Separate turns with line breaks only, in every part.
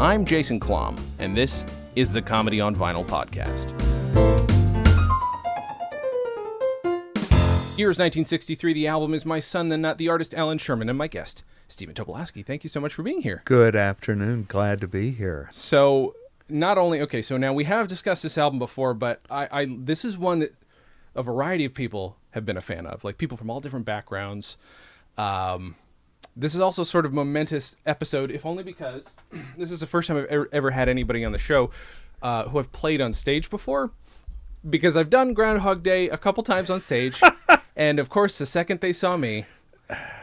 I'm Jason Klamm, and this is the Comedy on Vinyl podcast. Year is 1963. The album is My Son, the Nut. The artist, Allan Sherman, and my guest, Stephen Tobolowsky. Thank you so much for being here.
Good afternoon. Glad to be here.
So, so now we have discussed this album before, but this is one that a variety of people have been a fan of, like people from all different backgrounds. This is also sort of a momentous episode, if only because this is the first time I've ever had anybody on the show who I've played on stage before, because I've done Groundhog Day a couple times on stage, and of course, the second they saw me,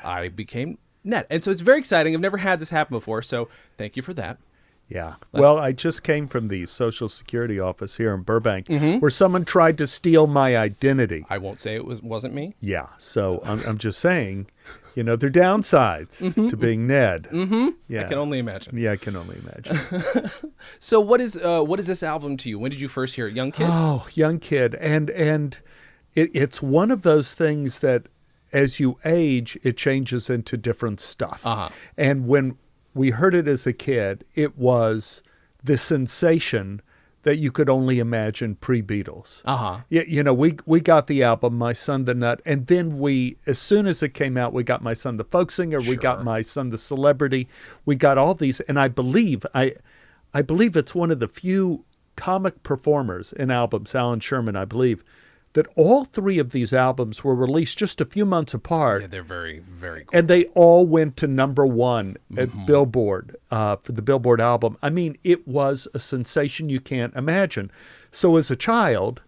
I became net. And so it's very exciting. I've never had this happen before, so thank you for that.
Yeah. Well, I just came from the Social Security office here in Burbank, where someone tried to steal my identity.
I won't say it wasn't me.
Yeah. So I'm just saying, you know, there are downsides to being Ned. Yeah.
I can only imagine.
Yeah, I can only imagine.
So what is this album to you? When did you first hear it? Young kid?
Oh, young kid. And it's one of those things that as you age, it changes into different stuff. And when we heard it as a kid, it was the sensation that you could only imagine pre-Beatles. You know, we got the album, My Son the Nut, and then as soon as it came out, we got My Son the Folk Singer, we got My Son the Celebrity, we got all these, and I believe it's one of the few comic performers in albums, Allan Sherman, I believe, that all three of these albums were released just a few months apart.
Yeah, they're very, very cool.
And they all went to #1 at Billboard for the Billboard album. I mean, it was a sensation you can't imagine. So as a child,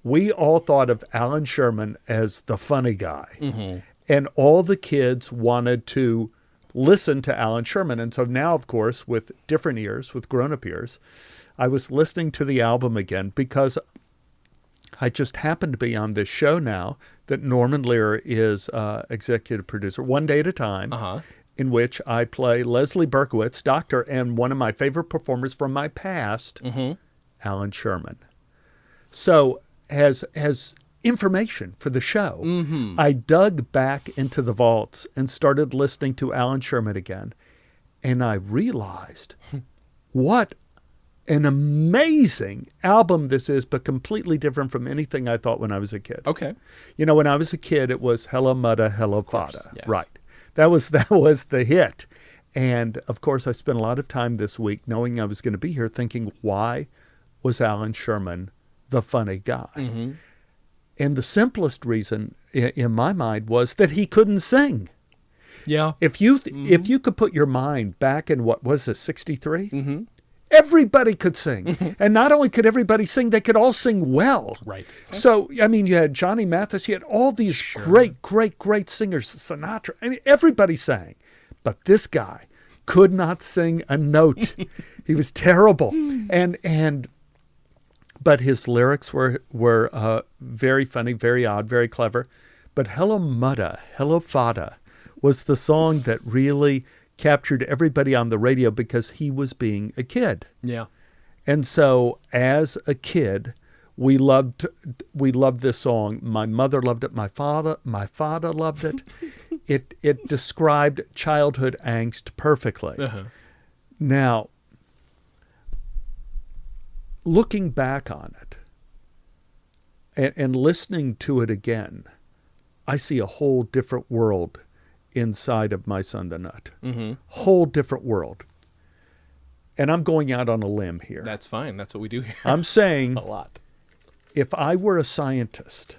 we all thought of Allan Sherman as the funny guy. And all the kids wanted to listen to Allan Sherman. And so now, of course, with different ears, with grown-up ears, I was listening to the album again because I just happened to be on this show now that Norman Lear is executive producer, One Day at a Time, in which I play Leslie Berkowitz, doctor, and one of my favorite performers from my past, Allan Sherman. So as information for the show, I dug back into the vaults and started listening to Allan Sherman again, and I realized what an amazing album this is, but completely different from anything I thought when I was a kid.
Okay.
You know, when I was a kid, it was Hello Mudda, Hello Fada.
Yes.
Right. That was the hit. And, of course, I spent a lot of time this week knowing I was going to be here thinking, why was Allan Sherman the funny guy? And the simplest reason, in my mind, was that he couldn't sing.
Yeah.
If you could put your mind back in, what was this, 63? Everybody could sing. And not only could everybody sing, they could all sing well.
Right.
So, I mean, you had Johnny Mathis, you had all these great singers, Sinatra. I mean, everybody sang. But this guy could not sing a note. He was terrible. But his lyrics were very funny, very odd, very clever. But Hello Mudda, Hello Fada was the song that really captured everybody on the radio because he was being a kid.
Yeah.
And so as a kid, we loved this song. My mother loved it. My father loved it. It described childhood angst perfectly. Now, looking back on it and listening to it again, I see a whole different world inside of My Son the Nut. Whole different world. And I'm going out on a limb here.
That's fine. That's what we do here.
I'm saying
a lot.
If I were a scientist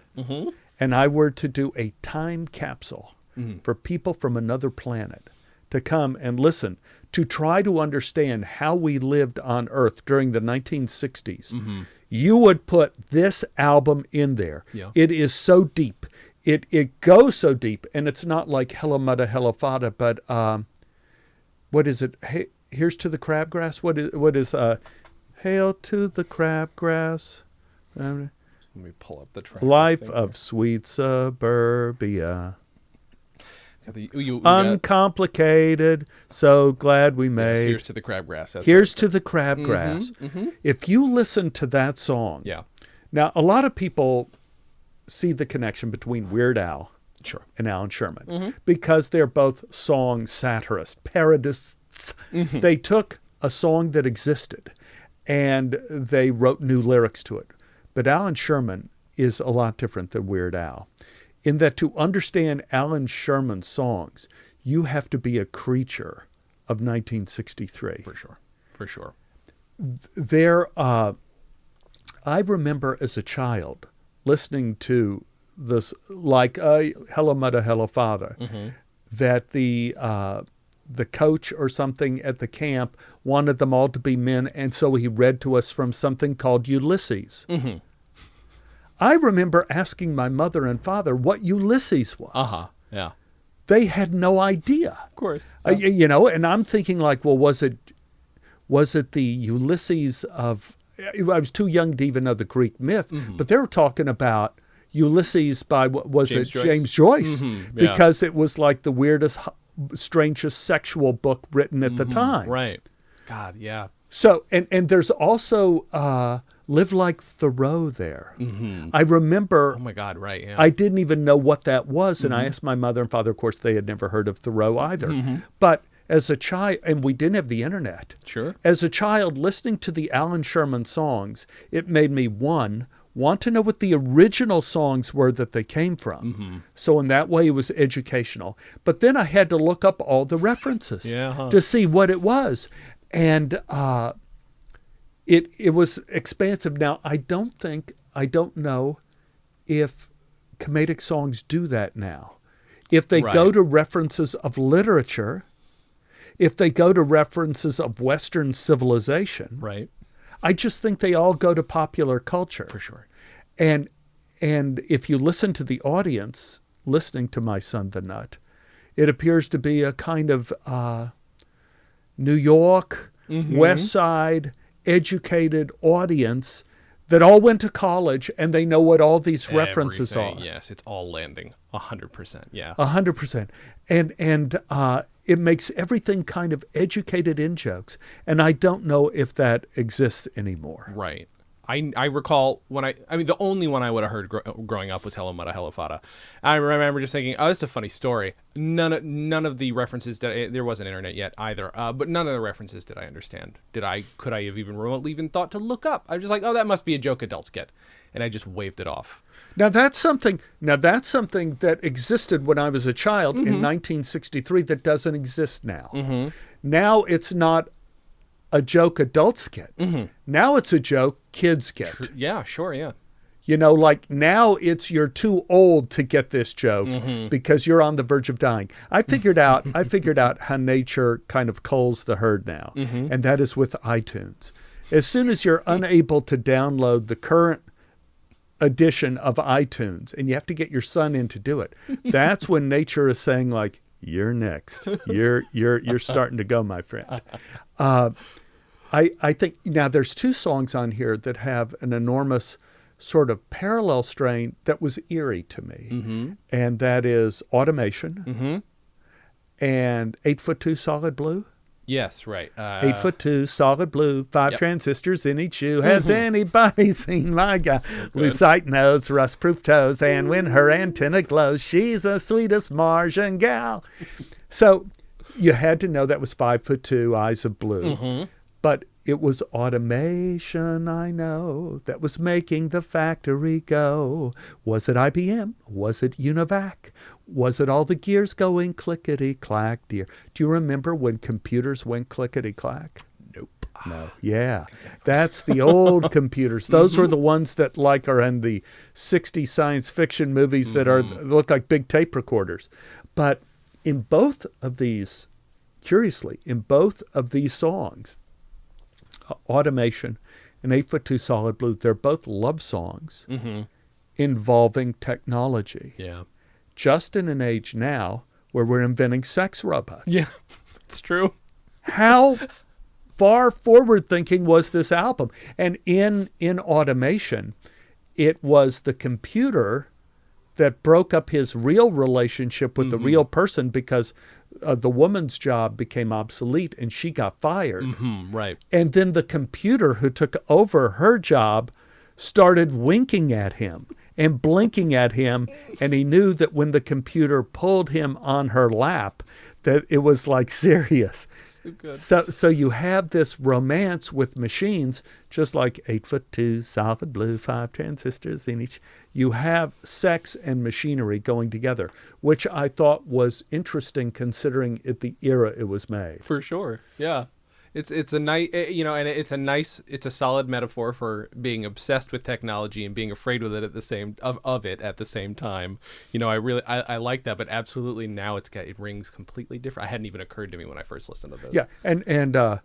and I were to do a time capsule for people from another planet to come and listen, to try to understand how we lived on Earth during the 1960s, you would put this album in there.
Yeah.
It is so deep. It goes so deep, and it's not like Hello Mudda, Hello Fada, but what is it? Hey, here's to the crabgrass. What is Hail to the crabgrass?
Let me pull up the track.
Life of sweet suburbia.
You got,
Uncomplicated, so glad we
yes,
made.
Here's to the crabgrass. That's
Here's
right.
to the crabgrass. If you listen to that song,
Yeah,
now a lot of people see the connection between Weird Al
sure.
and Allan Sherman because they're both song satirists, parodists. They took a song that existed and they wrote new lyrics to it. But Allan Sherman is a lot different than Weird Al, in that to understand Allan Sherman's songs, you have to be a creature of 1963.
For sure.
I remember as a child listening to this, like Hello Mother, Hello Father, that the coach or something at the camp wanted them all to be men, and so he read to us from something called Ulysses. I remember asking my mother and father what Ulysses was.
Yeah.
They had no idea.
Of course.
And I'm thinking like, well, was it the Ulysses of, I was too young to even know the Greek myth, but they were talking about Ulysses by, James Joyce?
Yeah.
Because it was like the weirdest, strangest sexual book written at the time.
Right. God, yeah.
So, and there's also Live Like Thoreau there. I remember.
Oh my God, right, yeah.
I didn't even know what that was, and I asked my mother and father. Of course, they had never heard of Thoreau either. But as a child, and we didn't have the internet.
Sure.
As a child, listening to the Allan Sherman songs, it made me, one, want to know what the original songs were that they came from. So in that way, it was educational. But then I had to look up all the references to see what it was. And it was expansive. Now, I don't know if comedic songs do that now. If they go to references of literature, if they go to references of Western civilization,
Right.
I just think they all go to popular culture.
For sure.
And if you listen to the audience listening to My Son the Nut, it appears to be a kind of New York, West Side, educated audience that all went to college and they know what all these references
Everything,
are.
Yes, it's all landing 100%. Yeah.
100%. And it makes everything kind of educated in jokes. And I don't know if that exists anymore.
Right. I recall the only one I would have heard growing up was Hello Mudda, Hello Fada. I remember just thinking, oh, this is a funny story. None of the references, there wasn't internet yet either, but none of the references did I understand. Could I have even remotely even thought to look up? I was just like, oh, that must be a joke adults get. And I just waved it off.
Now that's something that existed when I was a child in 1963 that doesn't exist now. Now it's not a joke adults get. Now it's a joke kids get.
Yeah, sure, yeah.
You know, like now it's you're too old to get this joke because you're on the verge of dying. I figured out how nature kind of culls the herd now, and that is with iTunes. As soon as you're unable to download the current edition of iTunes, and you have to get your son in to do it, that's when nature is saying like, you're next. You're starting to go, my friend. I think now there's two songs on here that have an enormous sort of parallel strain that was eerie to me, and that is Automation and 8'2" Solid Blue.
Yes, right.
8'2" Solid Blue, 5 transistors in each shoe. Has anybody seen my guy? Lucite nose, rust-proof toes, and when her antenna glows, she's the sweetest Martian gal. So you had to know that was 5'2", Eyes of Blue. But it was automation, I know, that was making the factory go. Was it IBM? Was it Univac? Was it all the gears going clickety-clack, dear? Do you remember when computers went clickety-clack?
Nope.
No. Yeah. Exactly. That's the old computers. Those were the ones that like are in the 60 science fiction movies that look like big tape recorders. But in both of these, curiously, in both of these songs, Automation and 8'2" Solid Blue, they're both love songs involving technology.
Yeah.
Just in an age now where we're inventing sex robots.
Yeah, it's true.
How far forward thinking was this album? And in Automation, it was the computer that broke up his real relationship with the real person because the woman's job became obsolete and she got fired.
Right.
And then the computer who took over her job started winking at him and blinking at him. And he knew that when the computer pulled him on her lap, that it was like serious.
So good.
So you have this romance with machines, just like 8'2", solid blue, 5 transistors in each. You have sex and machinery going together, which I thought was interesting considering the era it was made.
For sure. Yeah. It's a nice, and it's a solid metaphor for being obsessed with technology and being afraid with it at the same at the same time. I like that, but absolutely now it rings completely different. It hadn't even occurred to me when I first listened to this.
Yeah, and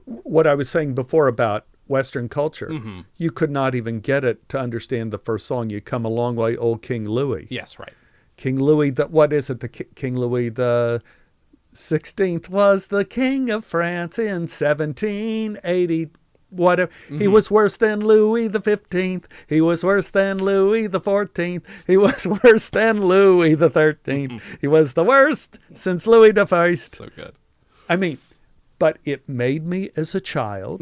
what I was saying before about Western culture, you could not even get it to understand the first song. You come a long way, old King Louis.
Yes, right.
King Louis, King Louis the 16th was the king of France in 1780. Whatever. He was worse than Louis the 15th. He was worse than Louis the 14th. He was worse than Louis the 13th. He was the worst since Louis the First.
So good.
I mean, but it made me as a child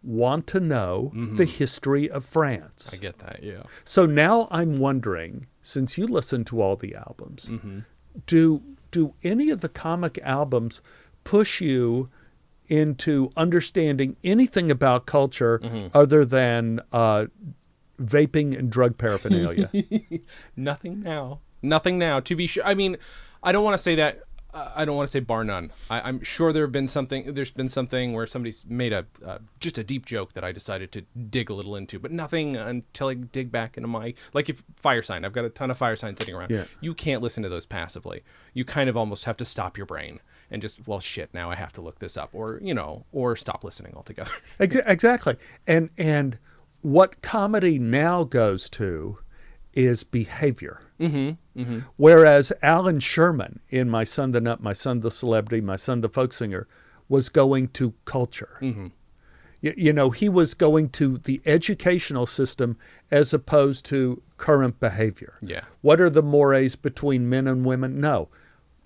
want to know the history of France.
I get that, yeah.
So now I'm wondering, since you listen to all the albums, do any of the comic albums push you into understanding anything about culture other than vaping and drug paraphernalia?
Nothing now. To be sure. I mean, I don't want to say that. I don't want to say bar none. I'm sure there's been something where somebody's made just a deep joke that I decided to dig a little into, but nothing until I dig back into if fire sign. I've got a ton of fire signs sitting around.
Yeah.
You can't listen to those passively. You kind of almost have to stop your brain and just, well, shit, now I have to look this up, or stop listening altogether.
Exactly. And what comedy now goes to is behavior. Whereas Allan Sherman in My Son the Nut, My Son the Celebrity, My Son the Folk Singer was going to culture. He was going to the educational system as opposed to current behavior.
Yeah.
What are the mores between men and women? No.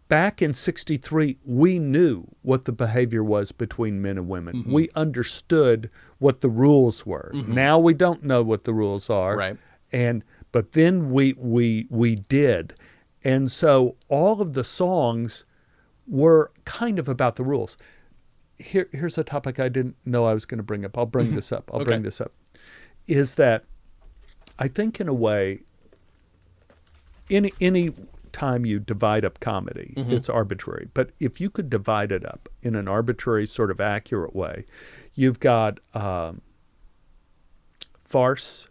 Back in 1963, we knew what the behavior was between men and women. We understood what the rules were. Now we don't know what the rules are.
Right.
But then we did. And so all of the songs were kind of about the rules. Here's a topic I didn't know I was going to bring up. I'll bring this up. Bring this up. Is that I think in a way, any time you divide up comedy, it's arbitrary. But if you could divide it up in an arbitrary sort of accurate way, you've got farce,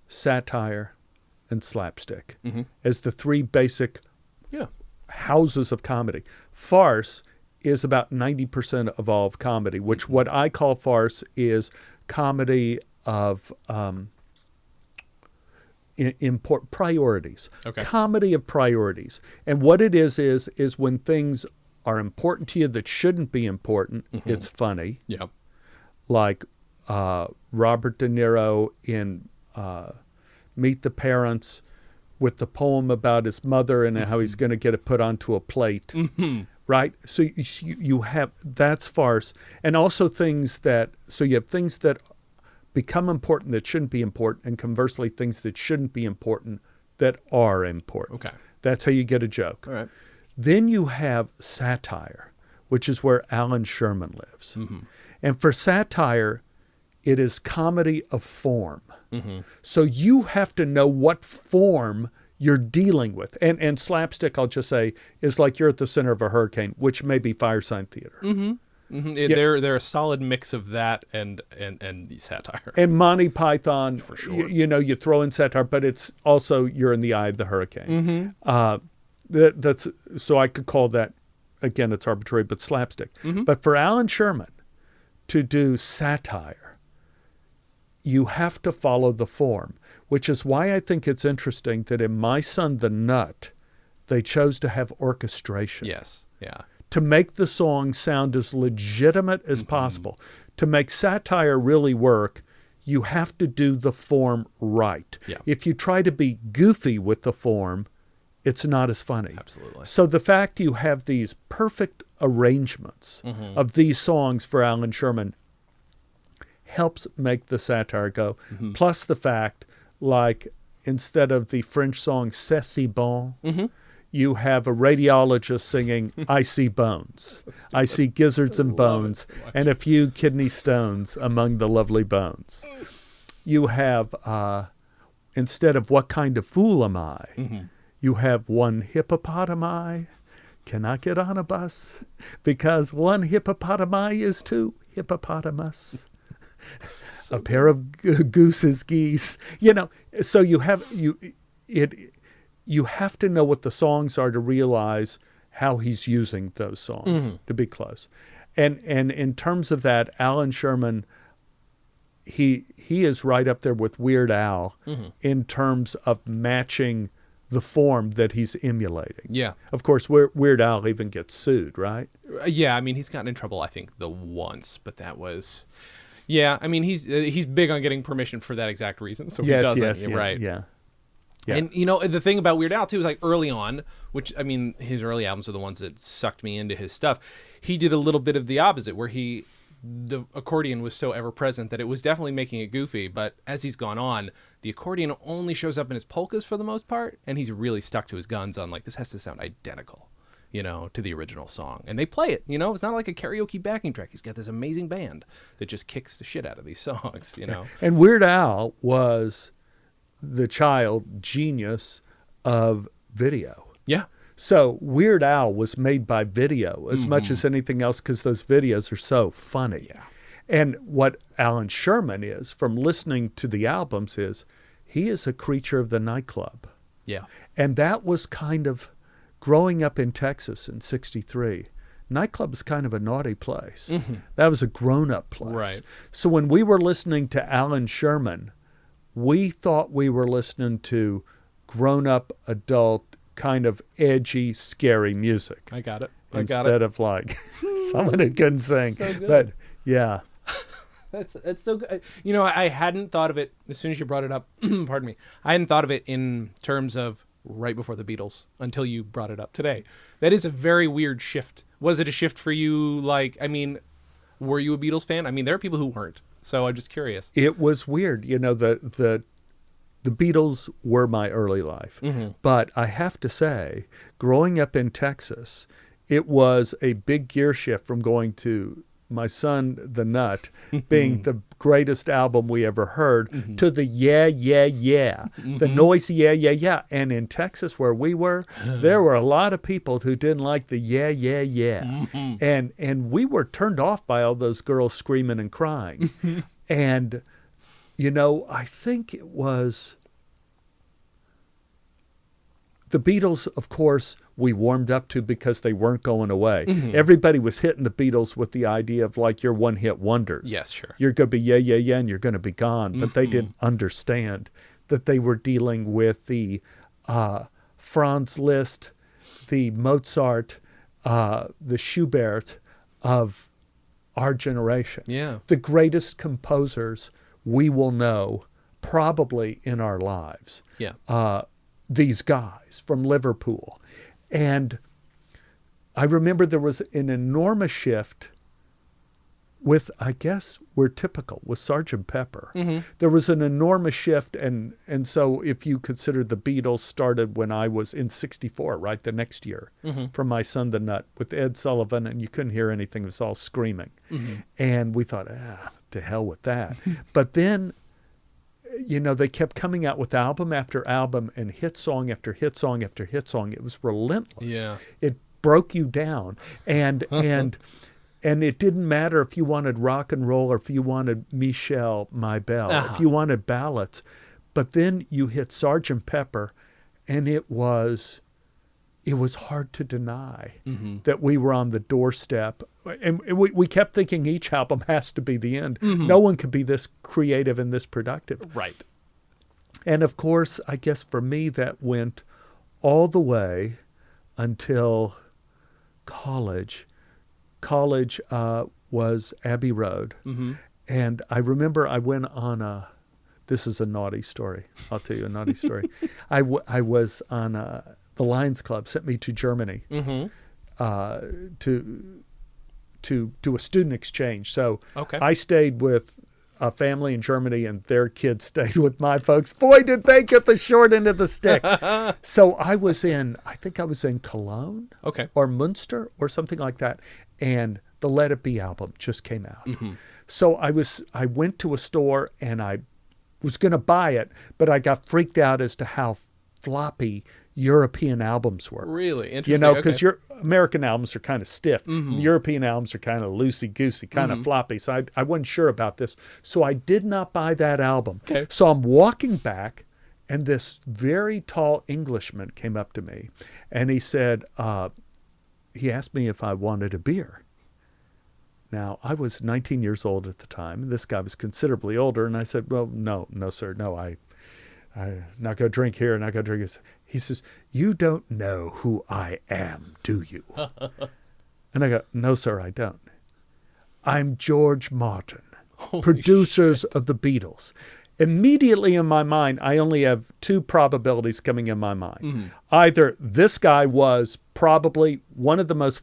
satire, and slapstick as the three basic houses of comedy. Farce is about 90% of all of comedy, which what I call farce is comedy of priorities.
Okay.
Comedy of priorities. And what it is when things are important to you that shouldn't be important, it's funny.
Yeah.
Like Robert De Niro in Meet the Parents with the poem about his mother and how he's going to get it put onto a plate, right? So you have, that's farce. And also you have things that become important that shouldn't be important, and conversely things that shouldn't be important that are important.
Okay.
That's how you get a joke.
All right.
Then you have satire, which is where Allan Sherman lives. And for satire, it is comedy of form. So you have to know what form you're dealing with. And slapstick, I'll just say, is like you're at the center of a hurricane, which may be Firesign Theater.
They're a solid mix of that and satire.
And Monty Python,
for sure.
You throw in satire, but it's also you're in the eye of the hurricane. That's so I could call that, again, it's arbitrary, but slapstick. But for Allan Sherman to do satire, you have to follow the form, which is why I think it's interesting that in My Son the Nut, they chose to have orchestration.
Yes, yeah.
To make the song sound as legitimate as possible. To make satire really work, you have to do the form right.
Yeah.
If you try to be goofy with the form, it's not as funny.
Absolutely.
So the fact you have these perfect arrangements of these songs for Allan Sherman helps make the satire go. Plus the fact, like, instead of the French song C'est si bon, you have a radiologist singing I see bones. I see gizzards and bones and a few kidney stones among the lovely bones. You have, instead of what kind of fool am I, you have one hippopotami cannot get on a bus because one hippopotami is too hippopotamus.
So
a pair of gooses geese. You know, so you have you have to know what the songs are to realize how he's using those songs to be close. And in terms of that, Allan Sherman, he is right up there with Weird Al in terms of matching the form that he's emulating.
Yeah.
Of course, Weird Al even gets sued, right?
Yeah, I mean, he's gotten in trouble, I think, the once, but that was... Yeah, I mean, he's big on getting permission for that exact reason, so he doesn't. Right.
Yeah.
And, you know, the thing about Weird Al, too, is like early on, which, I mean, his early albums are the ones that sucked me into his stuff. He did a little bit of the opposite, where the accordion was so ever present that it was definitely making it goofy. But as he's gone on, the accordion only shows up in his polkas for the most part, and he's really stuck to his guns on, like, this has to sound identical, you know, to the original song. And they play it, you know, it's not like a karaoke backing track. He's got this amazing band that just kicks the shit out of these songs, you know.
And Weird Al was the child genius of video.
Yeah.
So Weird Al was made by video as much as anything else because those videos are so funny.
Yeah.
And what Allan Sherman is, from listening to the albums, is he is a creature of the nightclub.
Yeah.
And that was kind of, growing up in Texas in '63, nightclub is kind of a naughty place. That was a grown-up place.
Right.
So when we were listening to Allan Sherman, we thought we were listening to grown-up, adult, kind of edgy, scary music.
I got it.
Instead of like someone who couldn't sing.
So good.
But yeah.
That's so good. You know, I hadn't thought of it as soon as you brought it up. Pardon me. I hadn't thought of it in terms of right before the Beatles until you brought it up today. That is a very weird shift. Was it a shift for you? Like, I mean, were you a Beatles fan? I mean, there are people who weren't. So I'm just curious.
It was weird. You know, the Beatles were my early life. But I have to say, growing up in Texas, it was a big gear shift from going to My Son, the Nut, being the greatest album we ever heard, to the yeah, yeah, yeah, the noisy yeah, yeah, yeah. And in Texas, where we were, there were a lot of people who didn't like the yeah, yeah, yeah. And we were turned off by all those girls screaming and crying. And, you know, I think it was the Beatles, of course, we warmed up to because they weren't going away. Everybody was hitting the Beatles with the idea of like your one-hit wonders.
Yes, sure.
You're going to be yeah, yeah, yeah, and you're going to be gone. But they didn't understand that they were dealing with the Franz Liszt, the Mozart, the Schubert of our generation.
Yeah.
The greatest composers we will know probably in our lives.
Yeah.
These guys from Liverpool. And I remember there was an enormous shift with, I guess we're typical, with Sgt. Pepper. There was an enormous shift. And so if you consider the Beatles started when I was in '64, right, the next year, from My Son the Nut with Ed Sullivan, and you couldn't hear anything. It was all screaming. And we thought, to hell with that. But then, you know, they kept coming out with album after album and hit song after hit song after hit song. It was relentless.
Yeah.
It broke you down. And it didn't matter if you wanted rock and roll or if you wanted Michelle, My Belle, if you wanted ballads. But then you hit Sgt. Pepper, and it was hard to deny that we were on the doorstep. And we kept thinking each album has to be the end. No one could be this creative and this productive.
Right.
And of course, I guess for me, that went all the way until college. College was Abbey Road. And I remember I went on a, this is a naughty story. I'll tell you a naughty story. I was on the Lions Club sent me to Germany to do a student exchange. So
Okay.
I stayed with a family in Germany, and their kids stayed with my folks. Boy, did they get the short end of the stick. So I think I was in Cologne
Okay.
or Munster or something like that. And the Let It Be album just came out. So I went to a store and I was going to buy it, but I got freaked out as to how floppy European albums were.
Really interesting.
You know, because
okay.
your American albums are kind of stiff. European albums are kind of loosey-goosey, kind of floppy. So I wasn't sure about this. So I did not buy that album.
Okay.
So I'm walking back, and this very tall Englishman came up to me, and he said, he asked me if I wanted a beer. Now, I was 19 years old at the time, and this guy was considerably older, and I said, well, no, sir, no, I'm not going to drink here, not going to drink. He says, you don't know who I am, do you? And I go, no, sir, I don't. I'm George Martin, producers of the Beatles. Immediately in my mind, I only have two probabilities coming in my mind. Either this guy was probably one of the most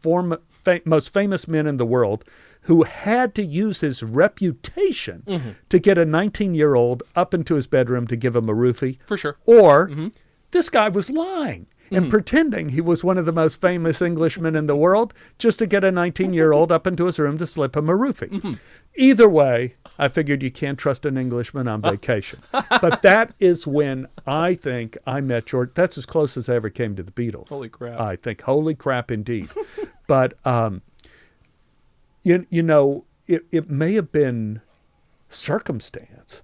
famous men in the world who had to use his reputation to get a 19-year-old up into his bedroom to give him a roofie.
For sure.
Or this guy was lying and pretending he was one of the most famous Englishmen in the world just to get a 19-year-old up into his room to slip him a roofie. Either way, I figured you can't trust an Englishman on vacation. But that is when I think I met George. That's as close as I ever came to the Beatles.
Holy crap.
I think, holy crap indeed. But, you know, it may have been circumstance,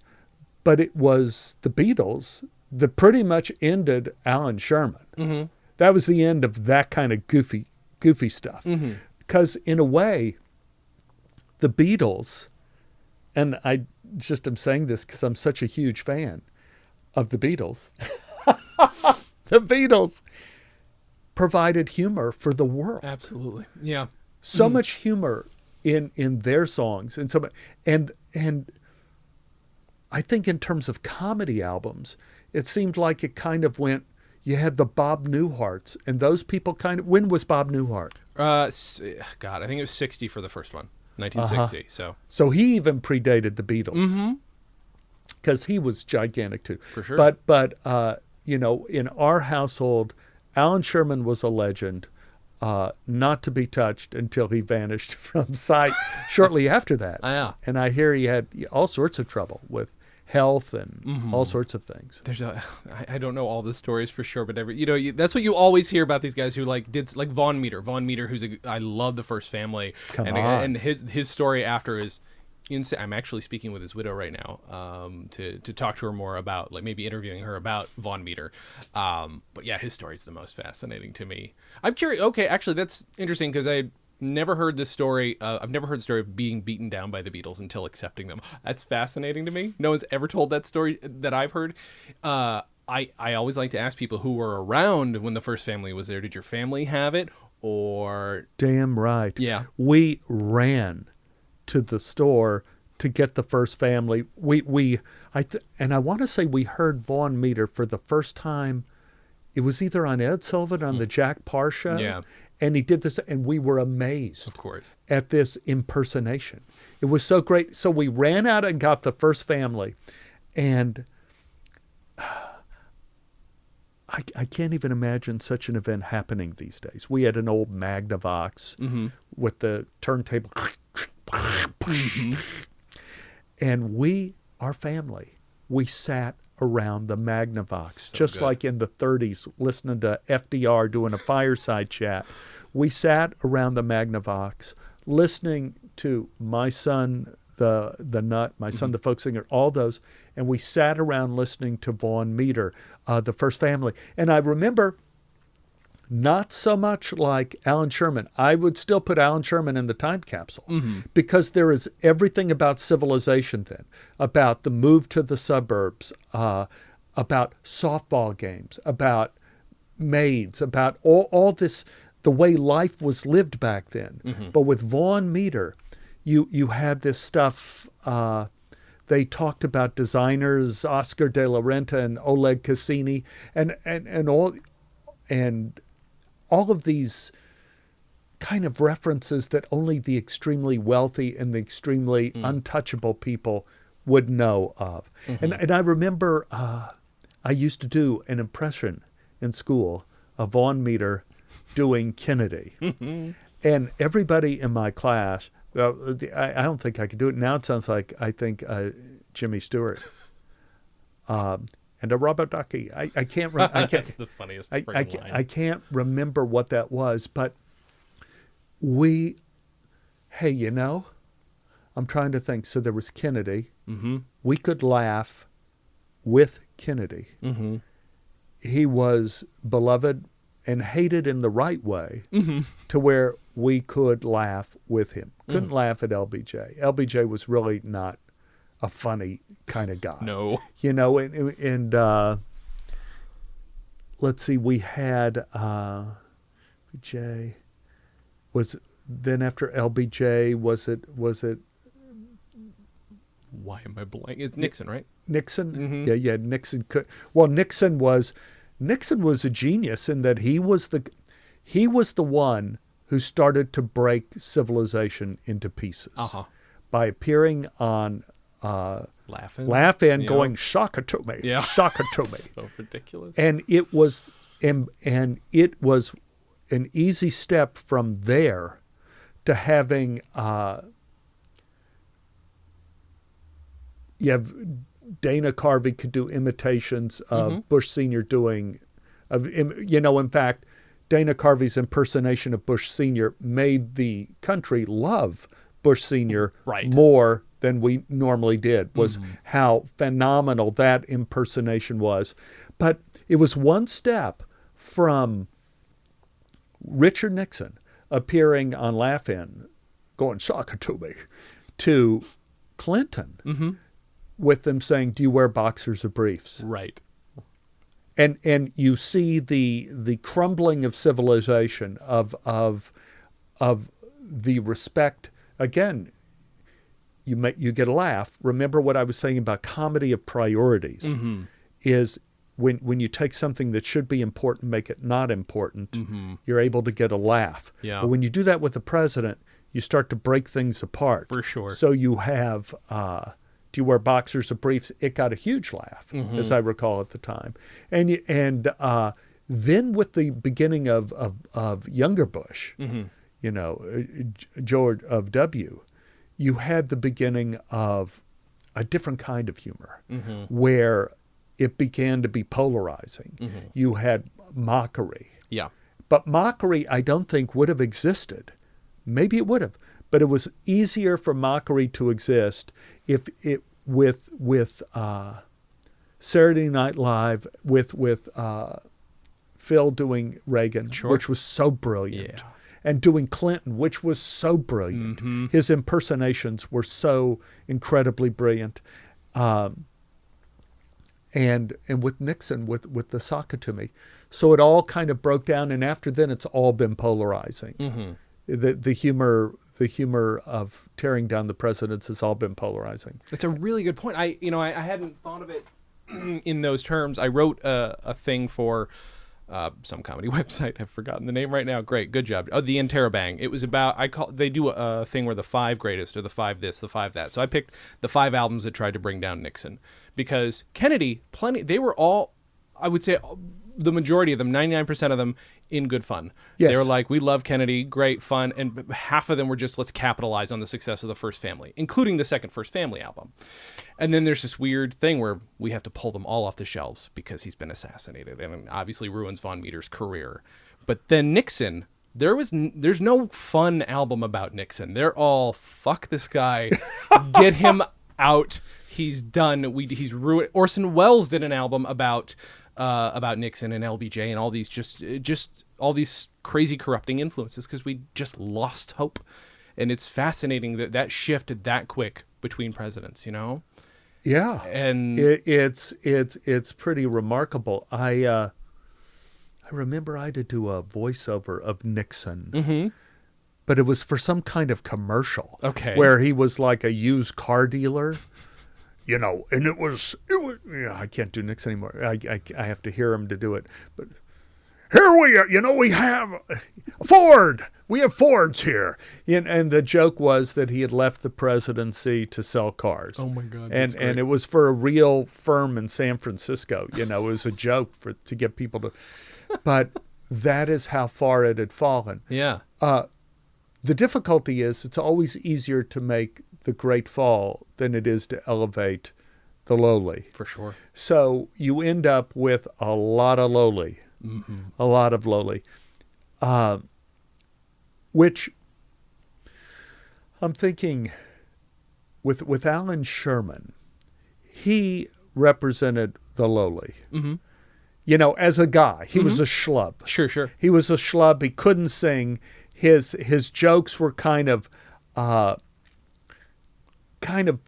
but it was the Beatles that pretty much ended Allan Sherman. That was the end of that kind of goofy stuff. Because in a way, the Beatles, and I just am saying this because I'm such a huge fan of the Beatles, the Beatles provided humor for the world.
Absolutely. Yeah.
So much humor in their songs, and I think in terms of comedy albums, it seemed like it kind of went. You had the Bob Newharts, and those people kind of. When was Bob Newhart?
God, I think it was 60 for the first one, 1960.
So he even predated the Beatles, because he was gigantic too.
For sure.
But you know, in our household, Allan Sherman was a legend. Not to be touched until he vanished from sight shortly after that.
Yeah.
And I hear he had all sorts of trouble with health and all sorts of things.
I don't know all the stories for sure, but that's what you always hear about these guys who did Von Meter, who's I love the First Family.
Come on.
And his story after is insane. I'm actually speaking with his widow right now to talk to her more about maybe interviewing her about Von Meter. But yeah, his story is the most fascinating to me. I'm curious. Okay, actually, that's interesting because I never heard this story. I've never heard the story of being beaten down by the Beatles until accepting them. That's fascinating to me. No one's ever told that story that I've heard. I always like to ask people who were around when the First Family was there. Did your family have it or?
Damn right.
Yeah.
We ran to the store to get the First Family. And I want to say we heard Von Meter for the first time. It was either on Ed Sullivan on the Jack Parr show.
Yeah.
And he did this, and we were amazed,
Of course,
at this impersonation. It was so great. So we ran out and got the First Family, and I can't even imagine such an event happening these days. We had an old Magnavox with the turntable, and our family, we sat around the Magnavox, just like in the 30s, listening to FDR doing a fireside chat. We sat around the Magnavox, listening to my son, the Nut, my son, the folk singer, all those, and we sat around listening to Von Meter, the First Family. And I remember, not so much like Allan Sherman. I would still put Allan Sherman in the time capsule because there is everything about civilization then, about the move to the suburbs, about softball games, about maids, about all this, the way life was lived back then. But with Von Meter, you had this stuff. They talked about designers, Oscar de la Renta and Oleg Cassini, and all of these kind of references that only the extremely wealthy and the extremely untouchable people would know of. And I remember I used to do an impression in school of Von Meter doing Kennedy. And everybody in my class, well, I don't think I could do it. Now it sounds like I think Jimmy Stewart. And a rubber ducky. I can't remember.
That's the funniest line.
I can't remember what that was, but hey, you know, I'm trying to think. So there was Kennedy.
Mm-hmm.
We could laugh with Kennedy.
Mm-hmm.
He was beloved and hated in the right way
Mm-hmm.
to where we could laugh with him. Couldn't laugh at LBJ. LBJ was really not a funny kind of guy.
No.
You know, and let's see, we had LBJ was then after LBJ was it
Why am I blank? It's Nixon, right?
Nixon?
Mm-hmm.
Yeah, Nixon could. Well, Nixon was a genius in that he was the one who started to break civilization into pieces by appearing on Laugh-In, going "Shock it to me, shock it to me."
So ridiculous.
And it was an easy step from there to having you have Dana Carvey could do imitations of Bush Sr. doing, in fact, Dana Carvey's impersonation of Bush Sr. made the country love Bush Sr. more than we normally did, was how phenomenal that impersonation was. But it was one step from Richard Nixon appearing on Laugh-In, going, "Shock it to me," to Clinton with them saying, "Do you wear boxers or briefs?"
Right.
And you see the crumbling of civilization, of the respect. Again, you get a laugh. Remember what I was saying about comedy of priorities is when you take something that should be important, make it not important, you're able to get a laugh.
Yeah.
But when you do that with the president, you start to break things apart.
For sure.
So you have, do you wear boxers or briefs? It got a huge laugh, as I recall at the time. And then with the beginning of younger Bush, George of W., you had the beginning of a different kind of humor where it began to be polarizing. You had mockery.
Yeah.
But mockery, I don't think, would have existed. Maybe it would have, but it was easier for mockery to exist if it with Saturday Night Live with Phil doing Reagan, which was so brilliant, and doing Clinton, which was so brilliant. His impersonations were so incredibly brilliant. And with Nixon, with the "Sock it to me," so it all kind of broke down. And after then, it's all been polarizing. The humor of tearing down the presidents has all been polarizing.
That's a really good point. I hadn't thought of it in those terms. I wrote a thing for some comedy website. I've forgotten the name right now. Great, good job. Oh, the Interrobang. It was about they do a thing where the 5 greatest or the 5 this, the 5 that. So I picked the 5 albums that tried to bring down Nixon because Kennedy, they were all, I would say, the majority of them, 99% of them, in good fun.
Yes.
They were like, we love Kennedy, great fun, and half of them were just, let's capitalize on the success of the First Family, including the second First Family album. And then there's this weird thing where we have to pull them all off the shelves because he's been assassinated, and it obviously ruins Von Meter's career. But then Nixon, there's no fun album about Nixon. They're all, fuck this guy, get him out, he's done, he's ruined. Orson Welles did an album about Nixon and LBJ and all these just all these crazy corrupting influences because we just lost hope. And it's fascinating that shifted that quick between presidents,
Yeah,
and
it's pretty remarkable. I remember I had to do a voiceover of Nixon but it was for some kind of commercial.
Okay.
Where he was like a used car dealer. You know, and it was yeah, I can't do Nick's anymore. I have to hear him to do it. But here we are, you know, we have a Ford. We have Fords here. And the joke was that he had left the presidency to sell cars.
Oh my God.
And it was for a real firm in San Francisco. You know, it was a joke to get people to, but that is how far it had fallen.
Yeah.
The difficulty is it's always easier to make the great fall than it is to elevate the lowly.
For sure.
So you end up with a lot of lowly, a lot of lowly, which I'm thinking with Allan Sherman, he represented the lowly.
Mm-hmm.
You know, as a guy, he was a schlub.
Sure.
He was a schlub. He couldn't sing. His jokes were kind of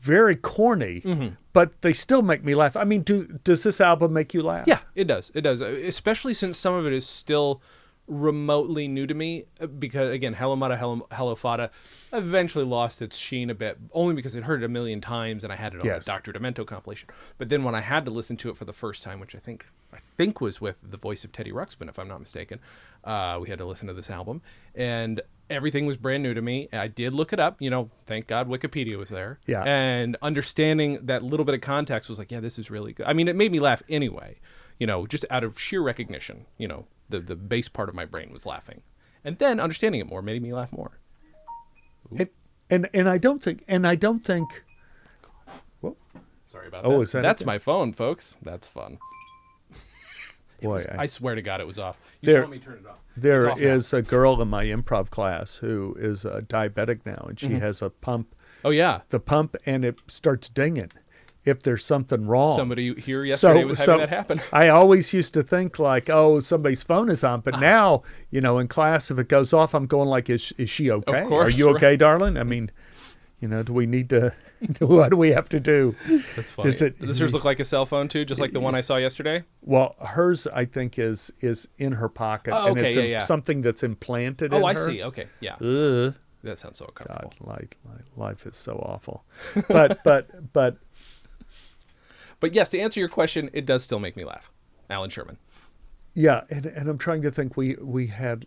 very corny, but they still make me laugh. I mean, does this album make you laugh?
Yeah, it does. It does. Especially since some of it is still remotely new to me. Because again, Hello Mata, Hello Fada eventually lost its sheen a bit, only because I'd heard it a million times and I had it on the Dr. Demento compilation. But then when I had to listen to it for the first time, which I think was with the voice of Teddy Ruxpin, if I'm not mistaken, we had to listen to this album, and everything was brand new to me. I did look it up, you know, thank God Wikipedia was there.
Yeah.
And understanding that little bit of context was like, yeah, this is really good. I mean, it made me laugh anyway, you know, just out of sheer recognition, you know, the base part of my brain was laughing. And then understanding it more made me laugh more.
And I don't think whoa.
Sorry about
Oh,
that.
is that
That's
it?
my phone, folks. That's fun.
Boy,
I swear to God it was off. You
There-
saw me turn it off.
There
It's off now.
is a girl in my improv class who is diabetic now, and she has a pump.
Oh, yeah.
The pump, and it starts dinging if there's something wrong.
Somebody here yesterday was having that happen.
I always used to think like, oh, somebody's phone is on, but now, you know, in class, if it goes off, I'm going like, is she okay?
Of course,
Are you
right.
okay, darling? I mean, you know, do we need to? What do we have to do?
That's funny.
Is it-
Does yours look like a cell phone, too, just like the one I saw yesterday?
Well, hers, I think, is in her pocket,
Oh,
and
okay,
it's
yeah.
something that's implanted in
Oh,
her.
I see. Okay, yeah.
Ugh.
That sounds so uncomfortable.
God, life is so awful. But
But yes, to answer your question, it does still make me laugh. Allan Sherman.
yeah, and I'm trying to think. We had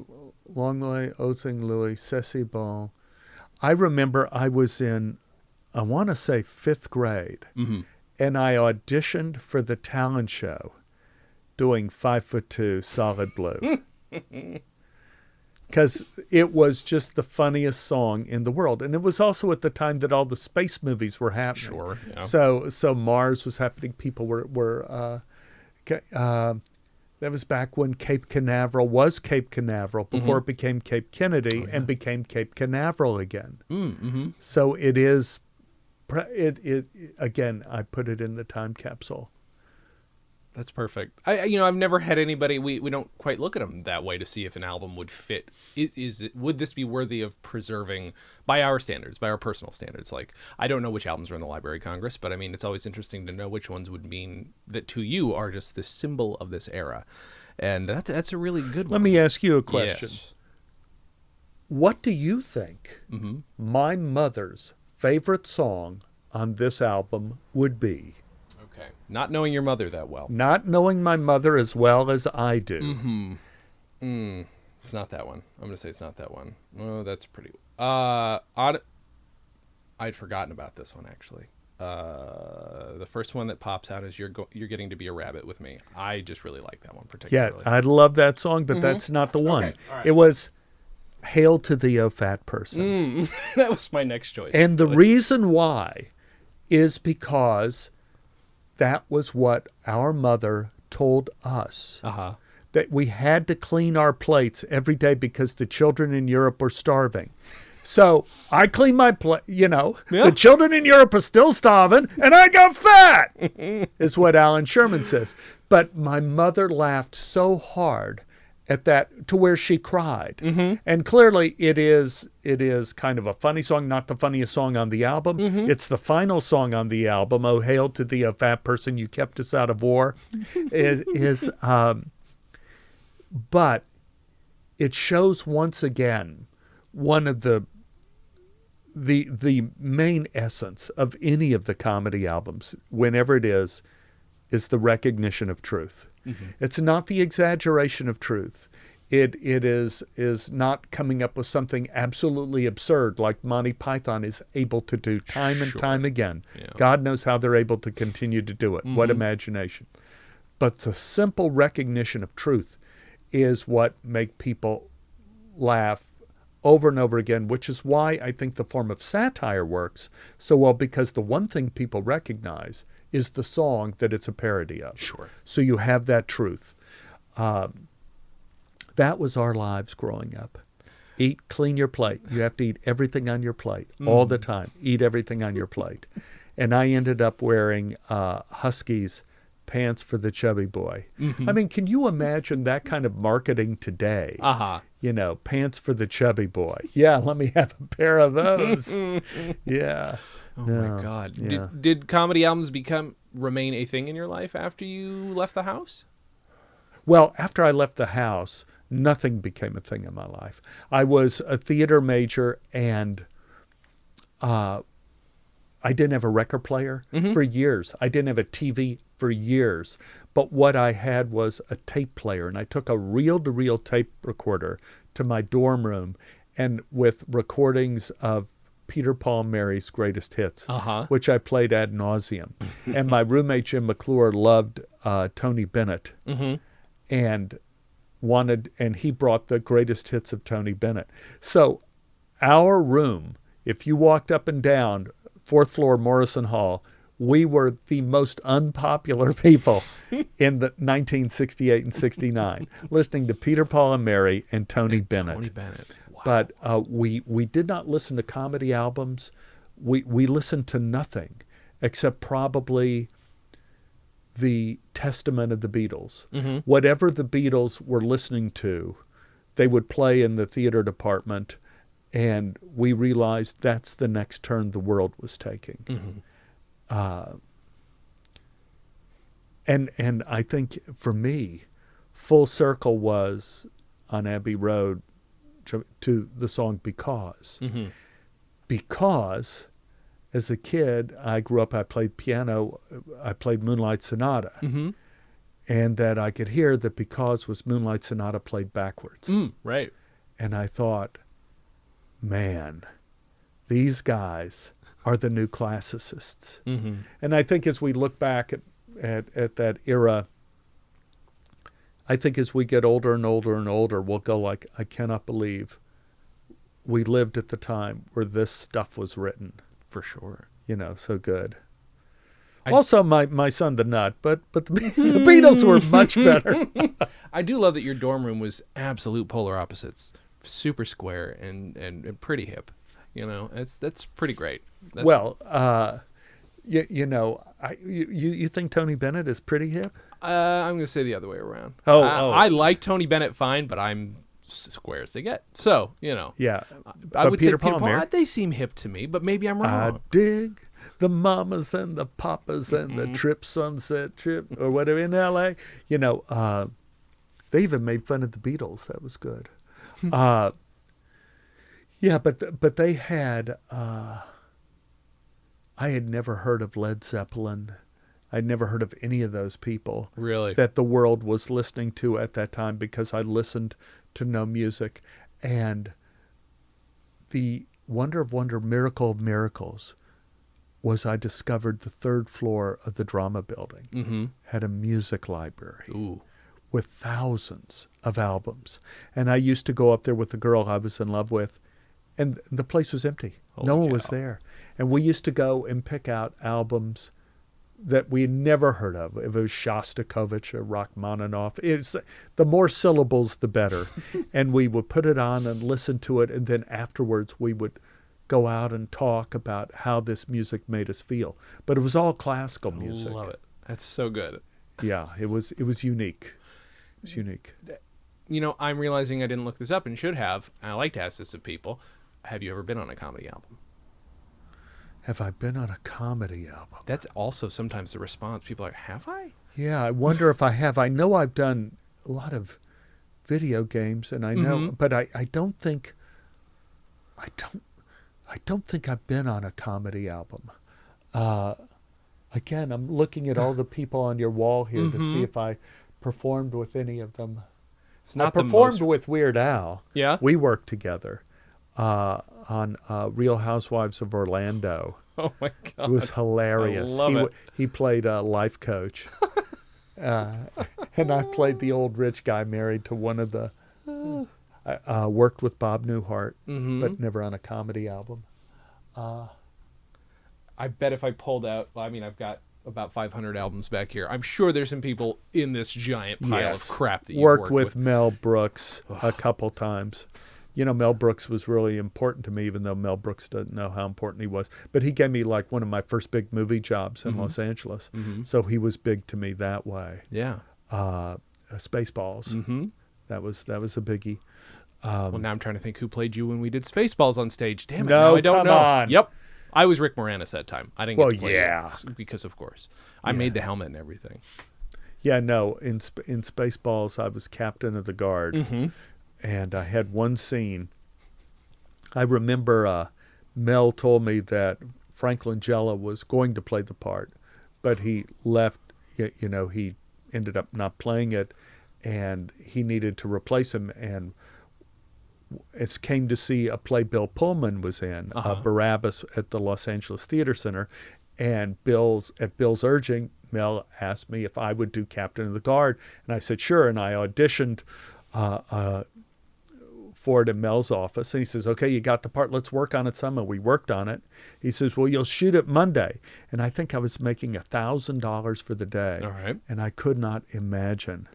Longley, Othing, Louis, Ceci Ball. I remember I was in, I want to say 5th grade, and I auditioned for the talent show, doing 5'2" Solid Blue. Because it was just the funniest song in the world. And it was also at the time that all the space movies were happening.
Sure, yeah.
So Mars was happening. People were that was back when Cape Canaveral was Cape Canaveral, before it became Cape Kennedy and became Cape Canaveral again. So it is, it again, I put it in the time capsule.
That's perfect. I've never had anybody. We don't quite look at them that way to see if an album would fit. Would this be worthy of preserving by our standards, by our personal standards? Like, I don't know which albums are in the Library of Congress, but I mean, it's always interesting to know which ones would mean that to you are just this symbol of this era, and that's a really good one.
Let me ask you a question.
Yes.
What do you think my mother's favorite song on this album would be?
Okay. Not knowing your mother that well.
Not knowing my mother as well as I do.
It's not that one. I'm gonna say it's not that one. Oh, that's pretty. I'd forgotten about this one actually. The first one that pops out is you're getting to be a rabbit with me. I just really like that one
Yeah,
particularly.
I love that song, but that's not the one.
Okay, all right.
It was Hail to the O Fat Person.
That was my next choice.
And the reason why is because that was what our mother told us. That we had to clean our plates every day because the children in Europe were starving. So I clean my plate, the children in Europe are still starving and I got fat, is what Allan Sherman says. But my mother laughed so hard at that to where she cried. And clearly it is kind of a funny song, not the funniest song on the album. It's the final song on the album, Oh Hail to Thee, O Fat Person, You Kept Us Out of War, but it shows once again one of the main essence of any of the comedy albums, whenever it is the recognition of truth.
Mm-hmm.
It's not the exaggeration of truth. It is not coming up with something absolutely absurd like Monty Python is able to do time and time again.
Yeah.
God knows how they're able to continue to do it.
Mm-hmm.
What imagination. But the simple recognition of truth is what make people laugh over and over again, which is why I think the form of satire works so well, because the one thing people recognize is the song that it's a parody of.
Sure.
So you have that truth. That was our lives growing up. Eat, clean your plate. You have to eat everything on your plate all the time. Eat everything on your plate. And I ended up wearing Husky's pants for the chubby boy.
Mm-hmm.
I mean, can you imagine that kind of marketing today?
Uh-huh.
You know, pants for the chubby boy. Yeah, let me have a pair of those. Yeah.
Oh
No,
my God.
yeah.
Did comedy albums remain a thing in your life after you left the house?
Well, after I left the house, nothing became a thing in my life. I was a theater major, and I didn't have a record player for years. I didn't have a TV for years. But what I had was a tape player, and I took a reel-to-reel tape recorder to my dorm room, and with recordings of Peter, Paul, and Mary's greatest hits, which I played ad nauseum. And my roommate, Jim McClure, loved Tony Bennett, and he brought the greatest hits of Tony Bennett. So our room, if you walked up and down, fourth floor Morrison Hall, we were the most unpopular people in the 1968 and 69, listening to Peter, Paul, and Mary and Tony Bennett.
Tony Bennett. Wow.
But we did not listen to comedy albums. We listened to nothing except probably the testament of the Beatles. Whatever the Beatles were listening to, they would play in the theater department, and we realized that's the next turn the world was taking. And I think for me, full circle was on Abbey Road to the song Because. Because as a kid, I grew up, I played piano, I played Moonlight Sonata. And that I could hear that Because was Moonlight Sonata played backwards.
Right.
And I thought, man, these guys are the new classicists. And I think as we look back at that era, I think as we get older and older and older, we'll go like, I cannot believe we lived at the time where this stuff was written.
For sure.
You know, so good. Also, my son, the Nut, but the Beatles were much better.
I do love that your dorm room was absolute polar opposites. Super square and pretty hip. You know, that's pretty great.
You think Tony Bennett is pretty hip?
I'm going to say the other way around.
Oh.
I like Tony Bennett fine, but I'm square as they get. So, you know.
Yeah.
I would
Peter
say Peter
Paul,
Paul, they seem hip to me, but maybe I'm wrong.
I dig the mamas and the papas and the trip, sunset trip, or whatever in L.A. You know, they even made fun of the Beatles. That was good. Yeah, but they had, I had never heard of Led Zeppelin. I'd never heard of any of those people.
Really?
That the world was listening to at that time, because I listened to no music. And the wonder of wonder, miracle of miracles, was I discovered the third floor of the drama building had a music library with thousands of albums. And I used to go up there with the girl I was in love with, and the place was empty. No one was there. And we used to go and pick out albums that we had never heard of. If it was Shostakovich or Rachmaninoff, it's the more syllables, the better. And we would put it on and listen to it, and then afterwards we would go out and talk about how this music made us feel. But it was all classical music.
I love it. That's so good.
Yeah, it was unique. It was unique.
You know, I'm realizing I didn't look this up and should have. I like to ask this of people. Have you ever been on a comedy album?
Have I been on a comedy album?
That's also sometimes the response. People are like, have I?
Yeah, I wonder if I have. I know I've done a lot of video games, and I know, but I don't think I don't think I've been on a comedy album. Again, I'm looking at all the people on your wall here to see if I performed with any of them.
It's not
I performed with Weird Al.
Yeah?
We worked together on Real Housewives of Orlando.
Oh, my God.
It was hilarious.
I love it.
He played a life coach. And I played the old rich guy married to one of the... worked with Bob Newhart, but never on a comedy album.
I bet if I pulled out... Well, I mean, I've got about 500 albums back here. I'm sure there's some people in this giant pile of crap that you
worked with Mel Brooks a couple times. You know, Mel Brooks was really important to me, even though Mel Brooks doesn't know how important he was. But he gave me like one of my first big movie jobs in Los Angeles. So he was big to me that way.
Yeah.
Spaceballs. That was a biggie.
Well, now I'm trying to think who played you when we did Spaceballs on stage. Damn it,
No,
now I don't
come
know.
on.
Yep. I was Rick Moranis that time. I didn't get to play
yeah.
you because, of course, I made the helmet and everything.
Yeah, no. In Spaceballs, I was captain of the guard. And I had one scene. I remember Mel told me that Frank Langella was going to play the part, but he left, you know, he ended up not playing it, and he needed to replace him. And it came to see a play Bill Pullman was in, Barabbas, at the Los Angeles Theater Center. And at Bill's urging, Mel asked me if I would do Captain of the Guard. And I said, sure. And I auditioned for it in Mel's office. And he says, okay, you got the part. Let's work on it some. And we worked on it. He says, well, you'll shoot it Monday. And I think I was making $1,000 for the day.
All right.
And I could not imagine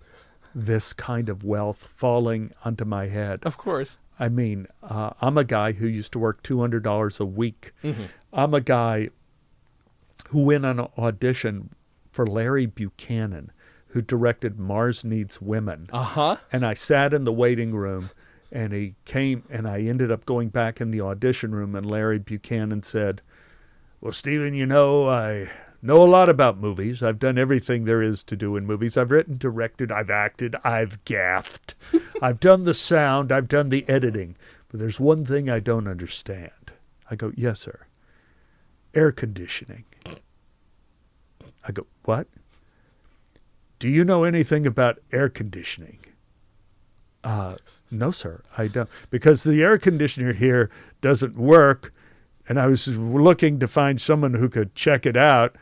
this kind of wealth falling onto my head.
Of course.
I mean, I'm a guy who used to work $200 a week. I'm a guy who went on an audition for Larry Buchanan, who directed Mars Needs Women. And I sat in the waiting room, and he came, and I ended up going back in the audition room, and Larry Buchanan said, well, Stephen, you know, I know a lot about movies. I've done everything there is to do in movies. I've written, directed, I've acted, I've gaffed. I've done the sound, I've done the editing. But there's one thing I don't understand. I go, yes, sir. Air conditioning. I go, what? Do you know anything about air conditioning? No, sir, I don't. Because the air conditioner here doesn't work, and I was looking to find someone who could check it out.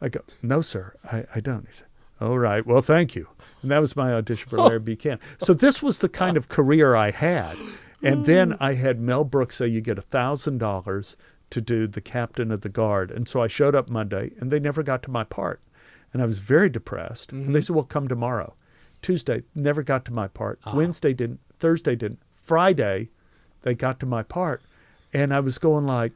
I go, no, sir, I don't. He said, all right, well, thank you. And that was my audition for Larry Buchanan. So this was the kind of career I had. And then I had Mel Brooks say, you get $1,000 to do the captain of the guard. And so I showed up Monday, and they never got to my part. And I was very depressed. And they said, well, come tomorrow. Tuesday, never got to my part. Wednesday didn't. Thursday didn't. Friday, they got to my part. And I was going like,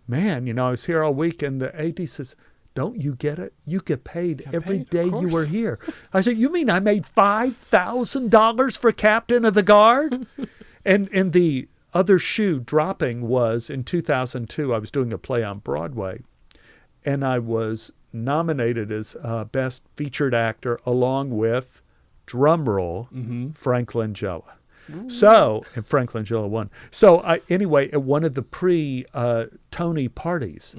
man, you know, I was here all week. And the AD says, don't you get it? You get paid every day you were here. I said, you mean I made $5,000 for captain of the guard? and the other shoe dropping was in 2002, I was doing a play on Broadway. And I was nominated as Best Featured Actor along with, drum roll, Frank Langella. So, and Frank Langella won. So anyway, at one of the pre-Tony parties,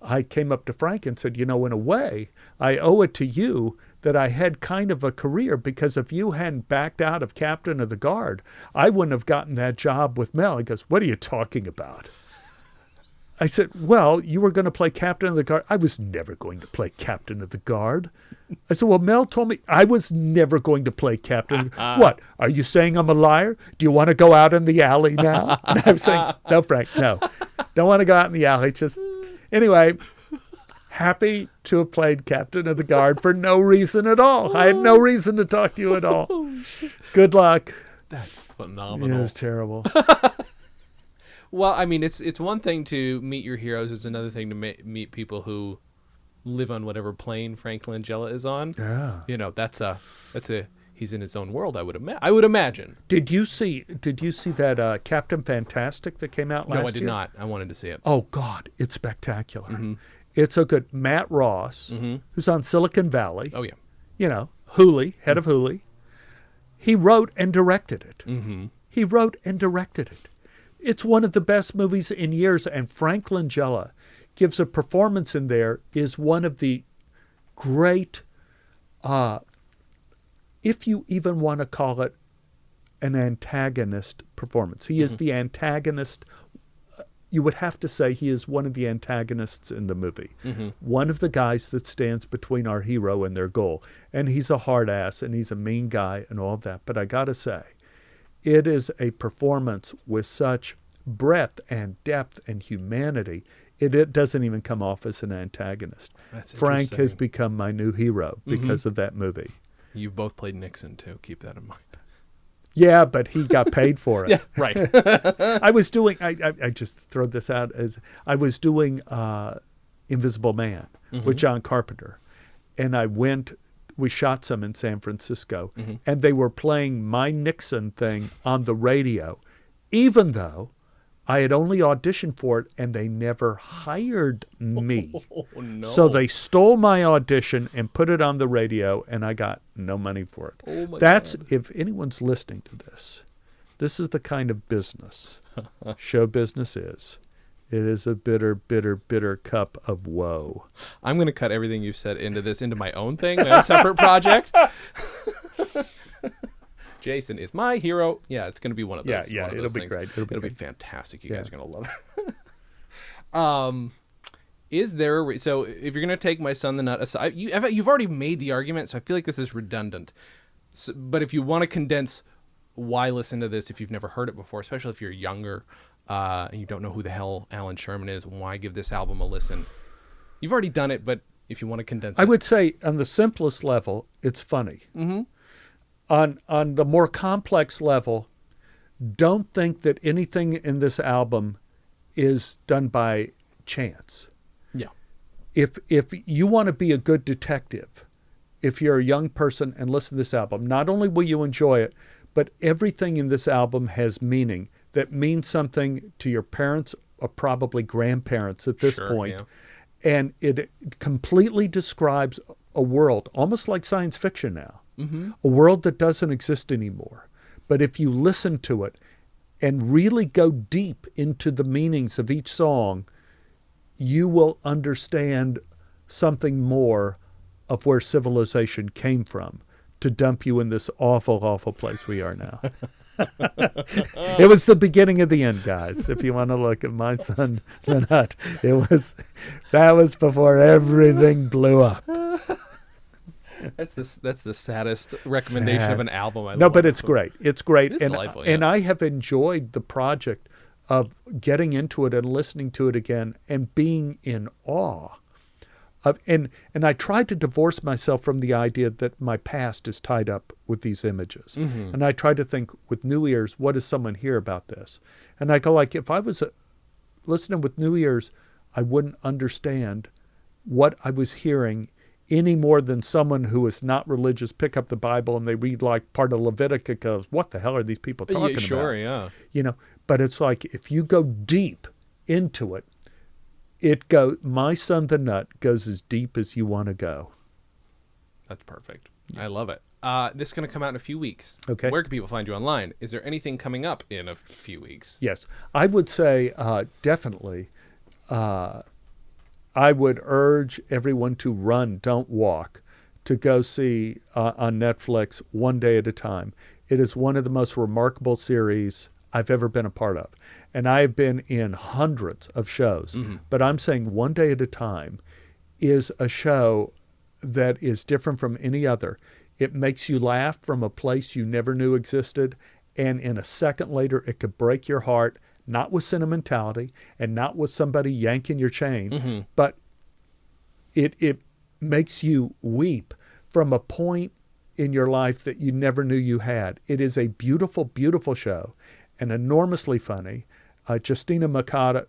I came up to Frank and said, you know, in a way, I owe it to you that I had kind of a career, because if you hadn't backed out of Captain of the Guard, I wouldn't have gotten that job with Mel. He goes, what are you talking about? I said, well, you were going to play Captain of the Guard. I was never going to play Captain of the Guard. I said, well, Mel told me I was never going to play Captain. What? Are you saying I'm a liar? Do you want to go out in the alley now? And I was saying, no, Frank, no. Don't want to go out in the alley. Just, anyway, happy to have played Captain of the Guard for no reason at all. I had no reason to talk to you at all. Good luck.
That's phenomenal.
It was terrible.
Well, I mean, it's one thing to meet your heroes. It's another thing to meet people who live on whatever plane Frank Langella is on.
Yeah.
You know, that's a he's in his own world. I would imagine.
Did you see that Captain Fantastic that came out last year?
No, I did not. I wanted to see it.
Oh God, it's spectacular. It's so good. Matt Ross, who's on Silicon Valley.
Oh yeah.
You know, Hooli, head of Hooli. He wrote and directed it. He wrote and directed it. It's one of the best movies in years, and Frank Langella gives a performance in there, is one of the great, if you even want to call it an antagonist performance. He is the antagonist. You would have to say he is one of the antagonists in the movie. One of the guys that stands between our hero and their goal. And he's a hard ass and he's a mean guy and all of that. But I got to say, it is a performance with such breadth and depth and humanity. It doesn't even come off as an antagonist. Frank has become my new hero because of that movie.
You've both played Nixon, too. Keep that in mind.
Yeah, but he got paid for it.
Yeah, right.
I was doing, I just throw this out as, I was doing Invisible Man with John Carpenter. And we shot some in San Francisco. And they were playing my Nixon thing on the radio, even though I had only auditioned for it and they never hired me.
Oh, no.
So they stole my audition and put it on the radio, and I got no money for it.
Oh my
God. If anyone's listening to this is the kind of business show business is. It is a bitter, bitter, bitter cup of woe.
I'm going to cut everything you've said into my own thing, my separate project. Jason is my hero. Yeah, it's going to be one of those.
Yeah, it'll be great.
It'll be fantastic. You guys are going to love it. So if you're going to take My Son the Nut aside, you've already made the argument, so I feel like this is redundant. So, but if you want to condense why listen to this if you've never heard it before, especially if you're younger and you don't know who the hell Allan Sherman is, why give this album a listen? You've already done it, but if you want to condense it.
I would say on the simplest level, it's funny. On the more complex level, don't think that anything in this album is done by chance.
Yeah.
If you want to be a good detective, if you're a young person and listen to this album, not only will you enjoy it, but everything in this album has meaning that means something to your parents or probably grandparents at this point. Yeah. And it completely describes a world, almost like science fiction now. A world that doesn't exist anymore. But if you listen to it and really go deep into the meanings of each song, you will understand something more of where civilization came from to dump you in this awful, awful place we are now. It was the beginning of the end, guys. If you want to look at My Son the Nut, that was before everything blew up.
That's the saddest recommendation of an album.
No, but it's great. It's great.
It's delightful,
and I have enjoyed the project of getting into it and listening to it again and being in awe. And I tried to divorce myself from the idea that my past is tied up with these images. And I tried to think with new ears, what does someone hear about this? And I go like, if I was listening with new ears, I wouldn't understand what I was hearing any more than someone who is not religious pick up the Bible and they read like part of Leviticus goes, what the hell are these people talking about?
Sure, yeah.
But it's like if you go deep into it, My Son the Nut goes as deep as you want to go.
That's perfect. I love it. This is going to come out in a few weeks.
Okay.
Where can people find you online? Is there anything coming up in a few weeks?
Yes. I would say definitely I would urge everyone to run, don't walk, to go see on Netflix One Day at a Time. It is one of the most remarkable series I've ever been a part of. And I have been in hundreds of shows. But I'm saying One Day at a Time is a show that is different from any other. It makes you laugh from a place you never knew existed. And in a second later, it could break your heart. Not with sentimentality and not with somebody yanking your chain, but it makes you weep from a point in your life that you never knew you had. It is a beautiful, beautiful show and enormously funny. Justina Mikado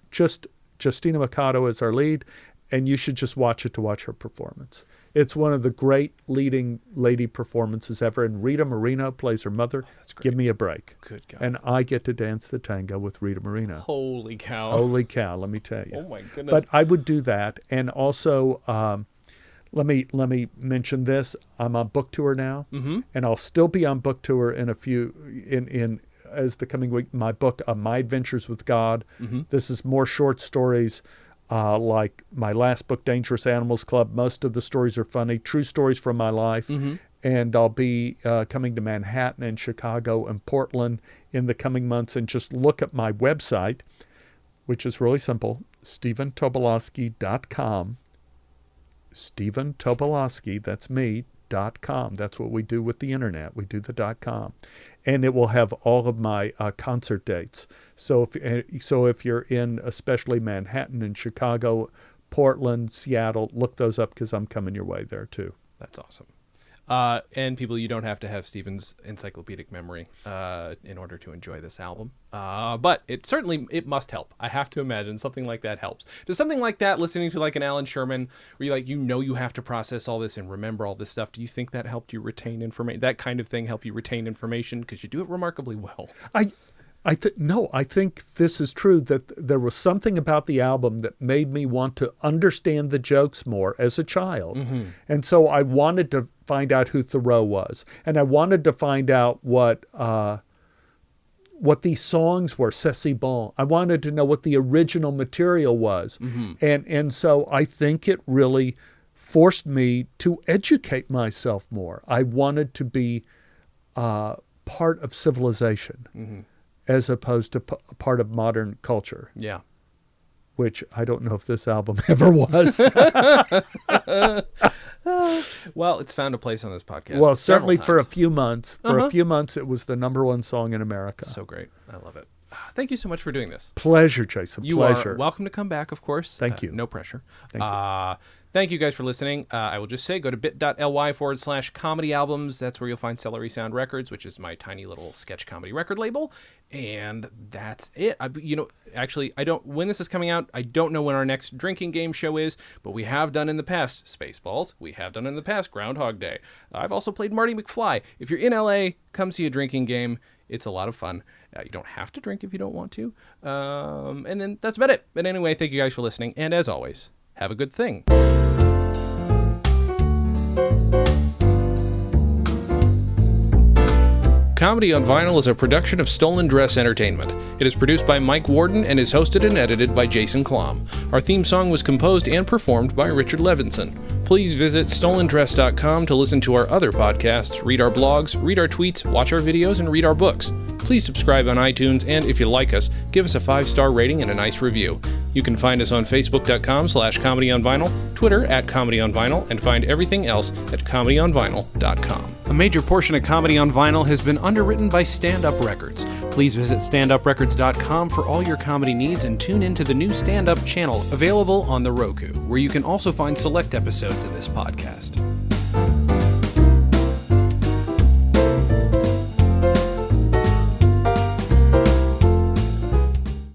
is our lead, and you should just watch it to watch her performance. It's one of the great leading lady performances ever, and Rita Moreno plays her mother.
Oh, that's great.
Give me a break.
Good God.
And I get to dance the tango with Rita Moreno.
Holy cow.
Holy cow, let me tell you.
Oh, my goodness.
But I would do that. And also, let me mention this. I'm on book tour now, and I'll still be on book tour in as the coming week, my book, My Adventures with God. This is more short stories. Like my last book, Dangerous Animals Club. Most of the stories are funny, true stories from my life. And I'll be coming to Manhattan and Chicago and Portland in the coming months. And just look at my website, which is really simple, StevenTobolowsky.com. Steven Tobolowsky, that's me, .com. That's what we do with the internet. We do the .com. And it will have all of my concert dates. So if you're in especially Manhattan and Chicago, Portland, Seattle, look those up because I'm coming your way there too.
That's awesome. And people, you don't have to have Steven's encyclopedic memory in order to enjoy this album. But it must help. I have to imagine something like that helps. Does something like that, listening to like an Allan Sherman, where you have to process all this and remember all this stuff, do you think that helped you retain information? That kind of thing help you retain information? Because you do it remarkably well.
No, I think this is true, that there was something about the album that made me want to understand the jokes more as a child. And so I wanted to find out who Thoreau was. And I wanted to find out what these songs were, C'est si bon. I wanted to know what the original material was. And so I think it really forced me to educate myself more. I wanted to be part of civilization. As opposed to part of modern culture.
Yeah.
Which I don't know if this album ever was.
Well, it's found a place on this podcast.
Well, certainly for a few months. For a few months, it was the #1 song in America.
So great. I love it. Thank you so much for doing this.
Pleasure, Jason.
You
Pleasure.
are welcome to come back, of course.
Thank you.
No pressure.
Thank you.
Thank you guys for listening. I will just say, go to bit.ly/comedy albums. That's where you'll find Celery Sound Records, which is my tiny little sketch comedy record label. And that's it. Actually, when this is coming out, I don't know when our next drinking game show is, but we have done in the past Spaceballs. We have done in the past Groundhog Day. I've also played Marty McFly. If you're in LA, come see a drinking game. It's a lot of fun. You don't have to drink if you don't want to. And then that's about it. But anyway, thank you guys for listening. And as always, have a good thing. Comedy on Vinyl is a production of StolenDress Entertainment. It is produced by Mike Warden and is hosted and edited by Jason Klamm. Our theme song was composed and performed by Richard Levinson. Please visit StolenDress.com to listen to our other podcasts, read our blogs, read our tweets, watch our videos, and read our books. Please subscribe on iTunes, and if you like us, give us a 5-star rating and a nice review. You can find us on Facebook.com/ComedyOnVinyl, Twitter @ComedyOnVinyl, and find everything else at ComedyOnVinyl.com. A major portion of Comedy on Vinyl has been underwritten by Stand Up Records. Please visit StandUpRecords.com for all your comedy needs and tune into the new Stand Up channel available on the Roku, where you can also find select episodes of this podcast.